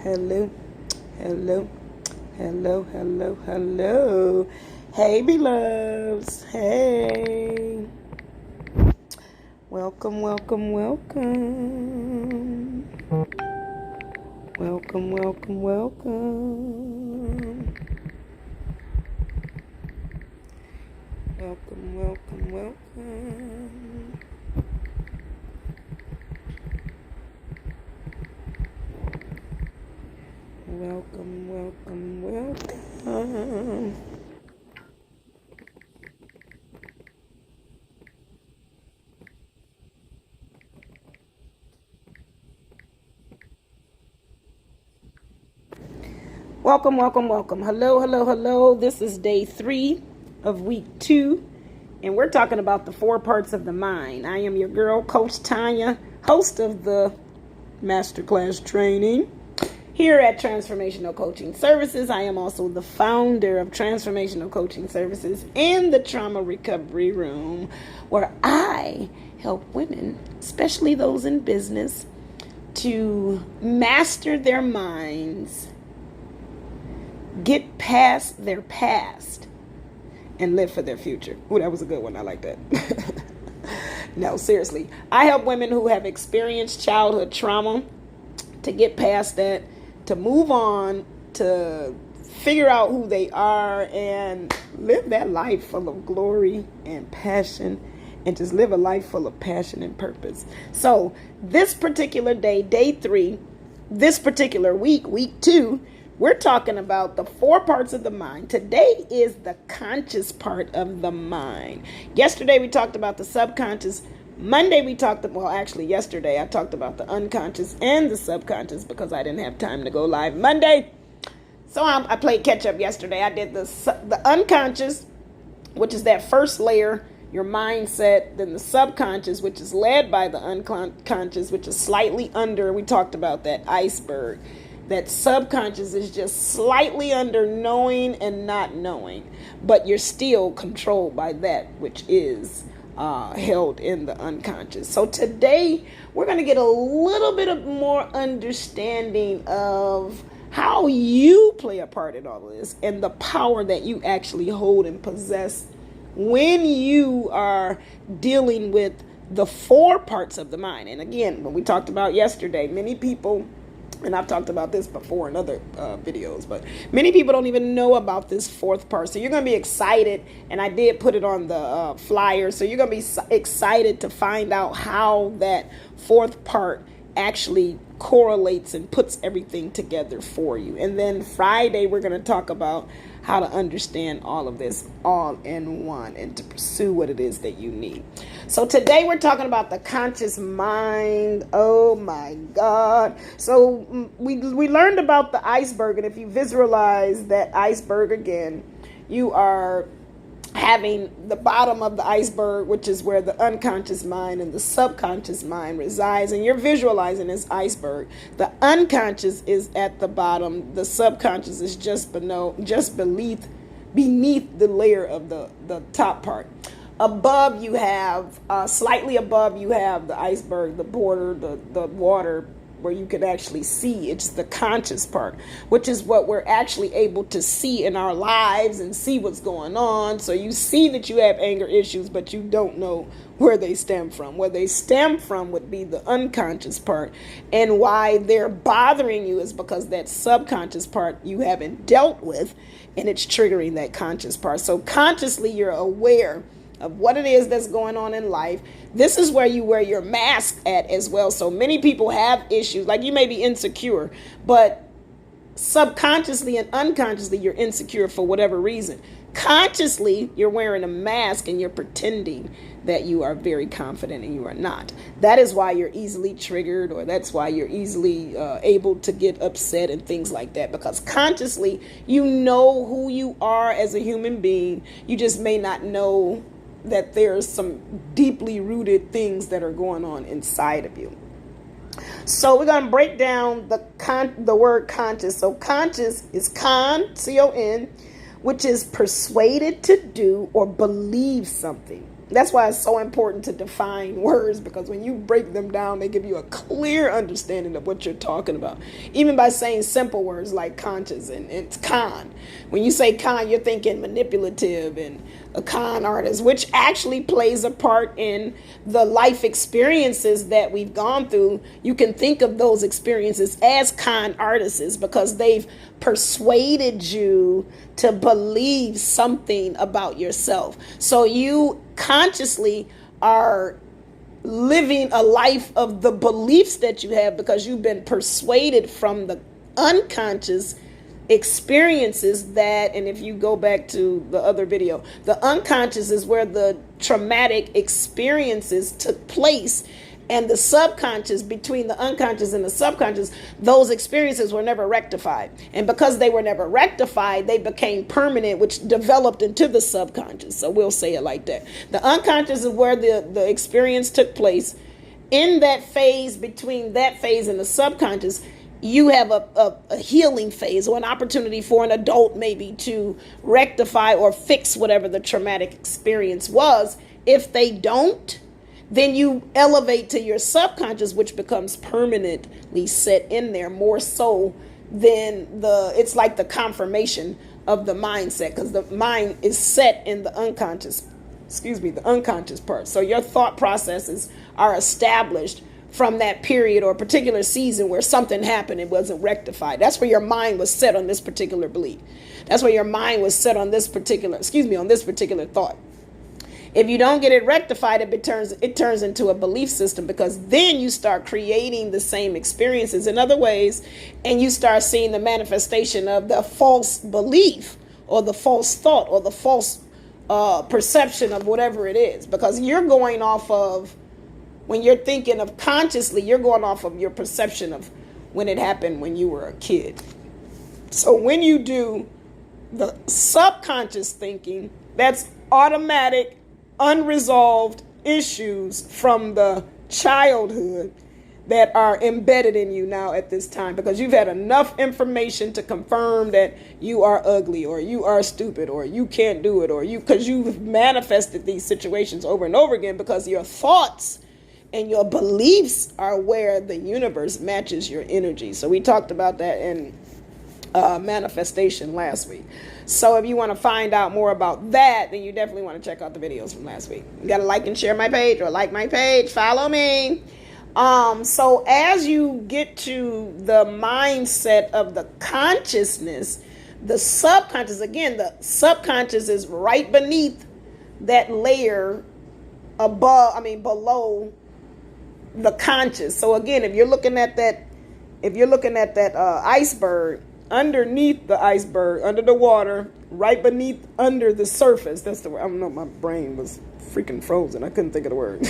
Hello, hello, hello, hello, hello. Hey, beloveds. Hey. Welcome, welcome, welcome. Welcome, welcome, welcome. Welcome, welcome, welcome. Welcome, welcome, welcome. Welcome, welcome, welcome. Hello, hello, hello. This is day 3 of week 2, and we're talking about the 4 parts of the mind. I am your girl, Coach Tanya, host of the Masterclass training here at Transformational Coaching Services. I am also the founder of Transformational Coaching Services and the Trauma Recovery Room, where I help women, especially those in business, to master their minds, get past their past, and live for their future. Ooh, that was a good one. I like that. No, seriously. I help women who have experienced childhood trauma to get past that, to move on, to figure out who they are, and live that life full of glory and passion, and just live a life full of passion and purpose. So this particular day, day 3, this particular week, week 2, we're talking about the 4 parts of the mind. Today is the conscious part of the mind. Yesterday we talked about the subconscious. Monday we talked about, well, actually yesterday I talked about the unconscious and the subconscious because I didn't have time to go live Monday. So I played catch up yesterday. I did the unconscious, which is that first layer, your mindset, then the subconscious, which is led by the unconscious, which is slightly under. We talked about that iceberg. That subconscious is just slightly under knowing and not knowing, but you're still controlled by that which is held in the unconscious. So today we're going to get a little bit of more understanding of how you play a part in all of this and the power that you actually hold and possess when you are dealing with the 4 parts of the mind. And again, what we talked about yesterday, many people, and I've talked about this before in other videos, but many people don't even know about this 4th part. So you're going to be excited, and I did put it on the flyer. So you're going to be excited to find out how that 4th part actually correlates and puts everything together for you. And then Friday, we're going to talk about how to understand all of this all in one and to pursue what it is that you need. So today we're talking about the conscious mind. Oh my God. So we learned about the iceberg, and if you visualize that iceberg again, you are having the bottom of the iceberg, which is where the unconscious mind and the subconscious mind resides, and you're visualizing this iceberg. The unconscious is at the bottom. The subconscious is just beneath the layer of the top part. Above you have, slightly above you have the iceberg, the border, the water, where you can actually see. It's the conscious part, which is what we're actually able to see in our lives and see what's going on. So you see that you have anger issues, but you don't know where they stem from. Where they stem from would be the unconscious part. And why they're bothering you is because that subconscious part you haven't dealt with, and it's triggering that conscious part. So consciously you're aware of what it is that's going on in life. This is where you wear your mask at as well. So many people have issues, like you may be insecure, but subconsciously and unconsciously you're insecure for whatever reason. Consciously, you're wearing a mask and you're pretending that you are very confident and you are not. That is why you're easily triggered, or that's why you're easily able to get upset and things like that. Because consciously, you know who you are as a human being. You just may not know that there's some deeply rooted things that are going on inside of you. So we're going to break down the word conscious. So conscious is C-O-N, which is persuaded to do or believe something. That's why it's so important to define words, because when you break them down, they give you a clear understanding of what you're talking about. Even by saying simple words like conscious and it's con. When you say con, you're thinking manipulative and a con artist, which actually plays a part in the life experiences that we've gone through. You can think of those experiences as con artists because they've persuaded you to believe something about yourself. So you consciously are living a life of the beliefs that you have because you've been persuaded from the unconscious experiences that, and if you go back to the other video, the unconscious is where the traumatic experiences took place, and the subconscious, between the unconscious and the subconscious, those experiences were never rectified. And because they were never rectified, they became permanent, which developed into the subconscious. So we'll say it like that. The unconscious is where the experience took place. In that phase, between that phase and the subconscious, you have a healing phase, or an opportunity for an adult maybe to rectify or fix whatever the traumatic experience was. If they don't, then you elevate to your subconscious, which becomes permanently set in there, more so than it's like the confirmation of the mindset, because the mind is set in the unconscious, the unconscious part. So your thought processes are established from that period or particular season where something happened and wasn't rectified. That's where your mind was set on this particular belief. That's where your mind was set on this particular, on this particular thought. If you don't get it rectified, it turns into a belief system, because then you start creating the same experiences in other ways, and you start seeing the manifestation of the false belief or the false thought or the false perception of whatever it is, because you're going off of, when you're thinking of consciously, you're going off of your perception of when it happened when you were a kid. So when you do the subconscious thinking, that's automatic, unresolved issues from the childhood that are embedded in you now at this time, because you've had enough information to confirm that you are ugly, or you are stupid, or you can't do it, or because you've manifested these situations over and over again, because your thoughts and your beliefs are where the universe matches your energy. So we talked about that in manifestation last week. So if you want to find out more about that, then you definitely want to check out the videos from last week. You got to like and share my page, or like my page, follow me. So as you get to the mindset of the consciousness, the subconscious, again, the subconscious is right beneath that layer below the conscious. So again, if you're looking at that iceberg, underneath the iceberg, under the water, right beneath, under the surface. That's the word. I don't know, my brain was freaking frozen. I couldn't think of the word.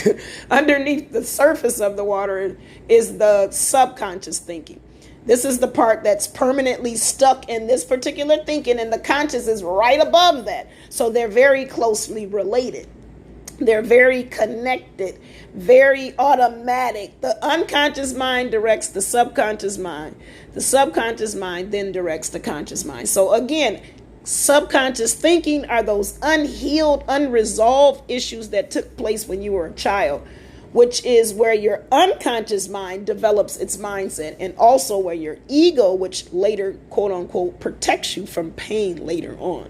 Underneath the surface of the water is the subconscious thinking. This is the part that's permanently stuck in this particular thinking, and the conscious is right above that. So they're very closely related. They're very connected, very automatic. The unconscious mind directs the subconscious mind. The subconscious mind then directs the conscious mind. So again, subconscious thinking are those unhealed, unresolved issues that took place when you were a child, which is where your unconscious mind develops its mindset, and also where your ego, which later, quote unquote, protects you from pain later on.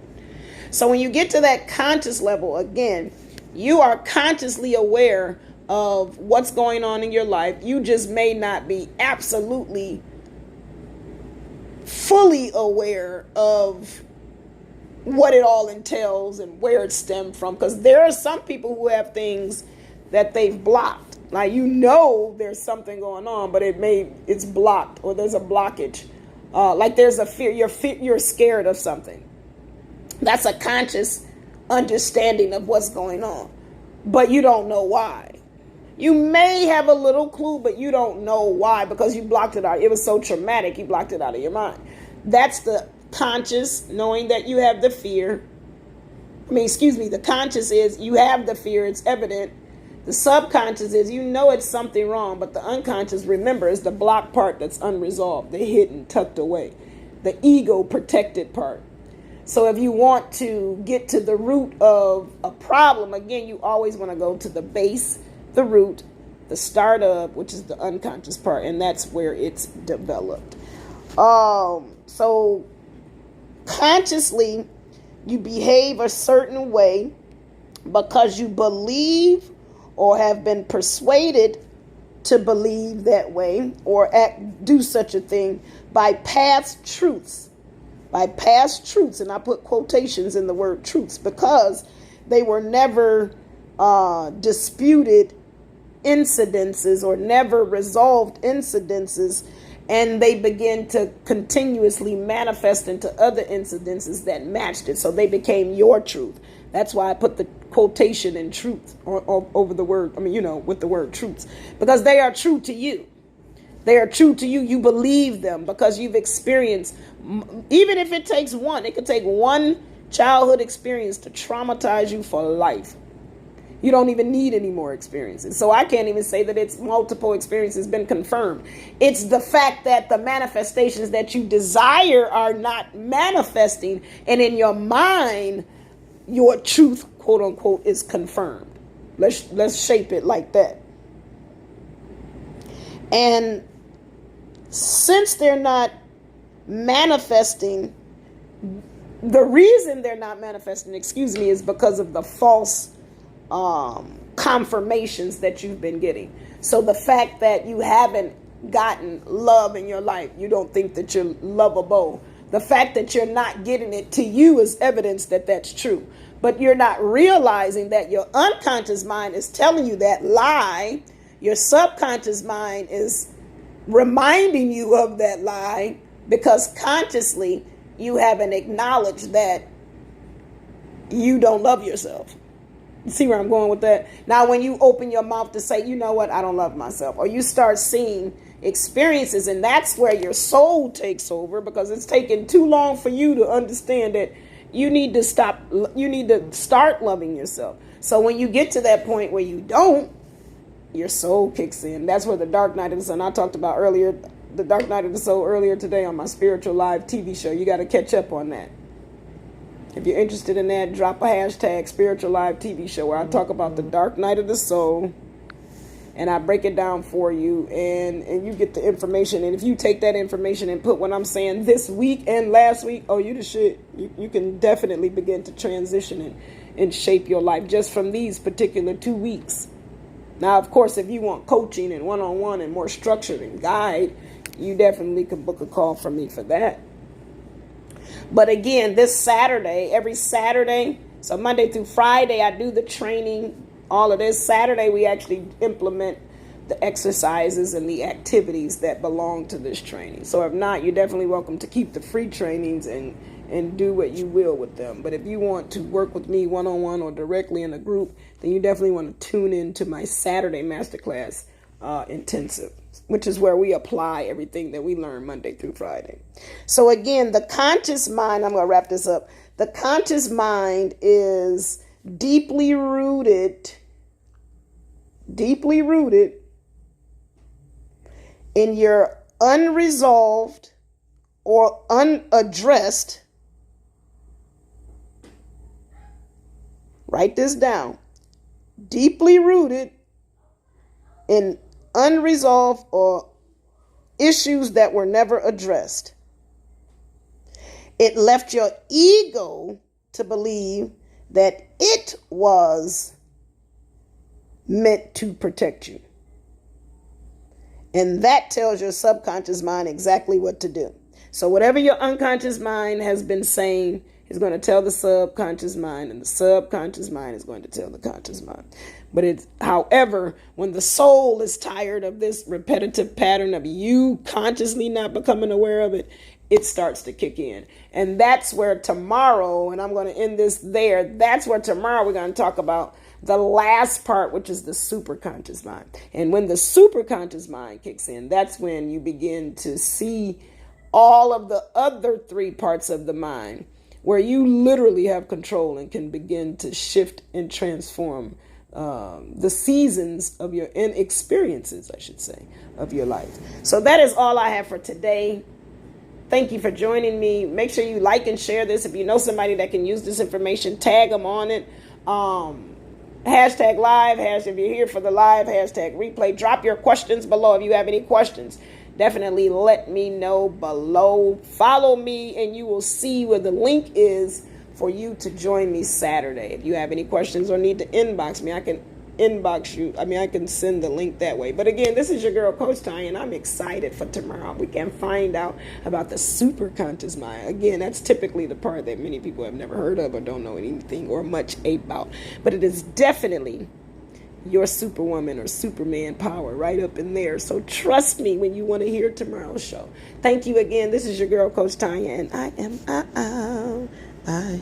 So when you get to that conscious level, again, you are consciously aware of what's going on in your life. You just may not be absolutely fully aware of what it all entails and where it stemmed from. Because there are some people who have things that they've blocked. Like, there's something going on, but it's blocked, or there's a blockage. Like there's a fear. You're scared of something. That's a conscious understanding of what's going on, but you don't know why. You may have a little clue, but you don't know why, because you blocked it out. It was so traumatic, you blocked it out of your mind. That's the conscious, knowing that you have the fear. The conscious is you have the fear, it's evident. The subconscious is it's something wrong, but the unconscious, remember, is the blocked part that's unresolved, the hidden, tucked away, the ego protected part. So if you want to get to the root of a problem, again, you always want to go to the base, the root, the start of, which is the unconscious part, and that's where it's developed. So consciously, you behave a certain way because you believe or have been persuaded to believe that way or do such a thing by past truths. By past truths, and I put quotations in the word truths because they were never disputed incidences or never resolved incidences, and they begin to continuously manifest into other incidences that matched it. So they became your truth. That's why I put the quotation in truth over the word, with the word truths, because they are true to you. They are true to you. You believe them because you've experienced, even if it takes one, it could take one childhood experience to traumatize you for life. You don't even need any more experiences. So I can't even say that it's multiple experiences been confirmed. It's the fact that the manifestations that you desire are not manifesting. And in your mind, your truth, quote unquote, is confirmed. Let's shape it like that. And since they're not manifesting, the reason they're not manifesting, is because of the false confirmations that you've been getting. So the fact that you haven't gotten love in your life, you don't think that you're lovable. The fact that you're not getting it to you is evidence that that's true. But you're not realizing that your unconscious mind is telling you that lie. Your subconscious mind is reminding you of that lie because consciously you haven't acknowledged that you don't love yourself. You see where I'm going with that? Now, when you open your mouth to say, you know what, I don't love myself, or you start seeing experiences, and that's where your soul takes over because it's taken too long for you to understand that you need to start loving yourself. So when you get to that point where you don't, your soul kicks in. That's where the dark night of the sun, I talked about earlier, the dark night of the soul earlier today on my Spiritual Live TV show. You got to catch up on that. If you're interested in that, drop a hashtag Spiritual Live TV show where I talk about the dark night of the soul and I break it down for you and you get the information. And if you take that information and put what I'm saying this week and last week, oh, you the shit. You can definitely begin to transition and shape your life just from these particular 2 weeks. Now, of course, if you want coaching and one-on-one and more structured and guide, you definitely can book a call from me for that. But again, this Saturday, every Saturday, so Monday through Friday, I do the training, all of this. Saturday, we actually implement the exercises and the activities that belong to this training. So if not, you're definitely welcome to keep the free trainings and do what you will with them. But if you want to work with me one-on-one or directly in a group, then you definitely want to tune in to my Saturday Masterclass intensive, which is where we apply everything that we learn Monday through Friday. So again, the conscious mind, I'm going to wrap this up. The conscious mind is deeply rooted in your unresolved or unaddressed, write this down, deeply rooted in unresolved or issues that were never addressed. It left your ego to believe that it was meant to protect you. And that tells your subconscious mind exactly what to do. So whatever your unconscious mind has been saying is going to tell the subconscious mind, and the subconscious mind is going to tell the conscious mind. But it's, however, when the soul is tired of this repetitive pattern of you consciously not becoming aware of it, it starts to kick in. And that's where tomorrow, and I'm going to end this there, that's where tomorrow we're going to talk about the last part, which is the superconscious mind. And when the superconscious mind kicks in, that's when you begin to see all of the other three parts of the mind where you literally have control and can begin to shift and transform the seasons of your experiences, I should say, of your life. So that is all I have for today. Thank you for joining me. Make sure you like and share this. If you know somebody that can use this information, tag them on it. Hashtag live, hashtag if you're here for the live, hashtag replay. Drop your questions below if you have any questions. Definitely let me know below. Follow me and you will see where the link is for you to join me Saturday. If you have any questions or need to inbox me, I can inbox you. I can send the link that way. But again, this is your girl, Coach Ty, and I'm excited for tomorrow. We can find out about the superconscious mind. Again, that's typically the part that many people have never heard of or don't know anything or much about. But it is definitely your superwoman or superman power right up in there. So trust me when you want to hear tomorrow's show. Thank you again. This is your girl, Coach Tanya, and I am out. Bye.